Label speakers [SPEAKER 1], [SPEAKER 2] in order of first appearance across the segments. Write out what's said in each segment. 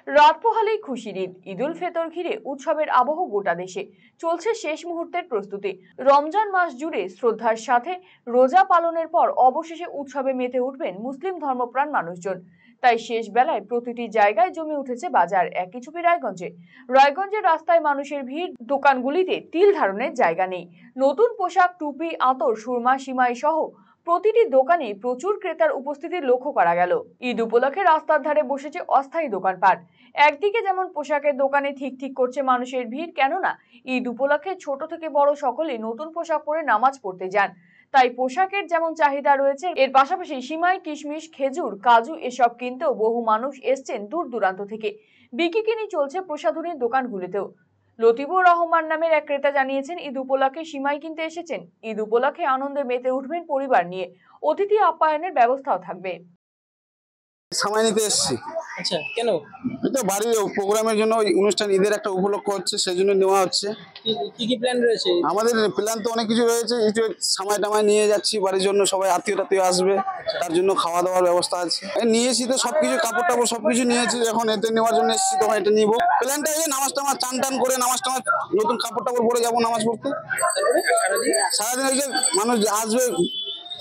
[SPEAKER 1] রাত পোহালেই খুশির ঈদ। ঈদুল ফিতর ঘিরে উৎসবের আবহ গোটা দেশে। চলছে শেষ মুহূর্তের প্রস্তুতি। রমজান মাস জুড়ে শ্রদ্ধার সাথে রোজা পালনের পর অবশেষে উৎসবে মেতে উঠবেন মুসলিম ধর্মপ্রাণ মানুষজন। তাই শেষ বেলায় প্রতিটি জায়গায় জমে উঠেছে বাজার। একই ছবি রায়গঞ্জের রাস্তায় মানুষের ভিড়, দোকানগুলিতে তিল ধারণের জায়গা নেই। নতুন পোশাক, টুপি, আতর, সুরমা, সিমাই সহ প্রতিটি দোকানে প্রচুর ক্রেতার উপস্থিতি লক্ষ্য করা গেল। ঈদ উপলক্ষে রাস্তার ধারে বসেছে অস্থায়ী দোকানপাট। একদিকে যেমন পোশাকের দোকানে ঠিক ঠিক করছে মানুষের ভিড়, কেননা ঈদ উপলক্ষে ছোট থেকে বড় সকলে নতুন পোশাক পরে নামাজ পড়তে যান। তাই পোশাকের যেমন চাহিদা রয়েছে, এর পাশাপাশি সিমাই, কিশমিশ, খেজুর, কাজু এসব কিনতেও বহু মানুষ এসছেন দূর দূরান্ত থেকে। বিকিকিনি চলছে প্রসাধনীর দোকানগুলিতেও। লতিফুর রহমান নামের এক ক্রেতা জানিয়েছেন, ঈদ উপলক্ষে সিমাই কিনতে এসেছেন। ঈদ উপলক্ষে আনন্দে মেতে উঠবেন পরিবার নিয়ে। অতিথি আপ্যায়নের ব্যবস্থাও থাকবে।
[SPEAKER 2] সময় নিতে এসেছি।
[SPEAKER 3] আচ্ছা, কেন?
[SPEAKER 2] এটা বাড়ির প্রোগ্রামের জন্য, অনুষ্ঠান, ঈদের একটা উপলক্ষ হচ্ছে, সেই জন্য নেওয়া হচ্ছে।
[SPEAKER 3] কি কি প্ল্যান রয়েছে?
[SPEAKER 2] আমাদের প্ল্যান তো অনেক কিছু রয়েছে। একটু সময় টামায় নিয়ে যাচ্ছি বাড়ির জন্য, সবাই আত্মীয় আসবে, তার জন্য খাওয়া দাওয়ার ব্যবস্থা আছে। নিয়েছি তো সবকিছু, কাপড় টাপড় সবকিছু নিয়েছি। এখন এতে নেওয়ার জন্য এসেছি, তখন এটা নিবো। প্ল্যানটা এই নামাজ টামাজ টান করে নামাজ টামাজ নতুন কাপড় টাপড় পরে যাবো নামাজ পড়তে। সারাদিন ওই যে মানুষ আসবে,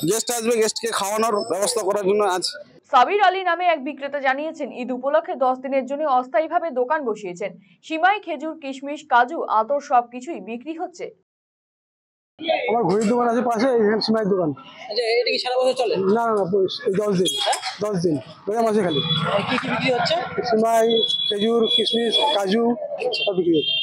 [SPEAKER 2] গেস্ট আসবে, গেস্টকে খাওয়ানোর ব্যবস্থা করার জন্য আছে।
[SPEAKER 1] সাবির আলী নামে এক বিক্রেতা জানিয়েছেন, ঈদ উপলক্ষে 10 দিনের জন্য অস্থায়ীভাবে দোকান বসিয়েছেন। সিমাই, খেজুর, কিশমিশ, কাজু, আতর সবকিছুই বিক্রি হচ্ছে।
[SPEAKER 4] আমার ঘড়ির দোকান আছে পাশে, এখানে সিমাই দোকান।
[SPEAKER 3] আচ্ছা, এটা কি সারা বছর চলে?
[SPEAKER 4] না না না, 10 দিন। 10 দিন রোজা মাসে খালি।
[SPEAKER 3] কি কি বিক্রি হচ্ছে?
[SPEAKER 4] সিমাই, খেজুর, কিশমিশ, কাজু সব বিক্রি হচ্ছে।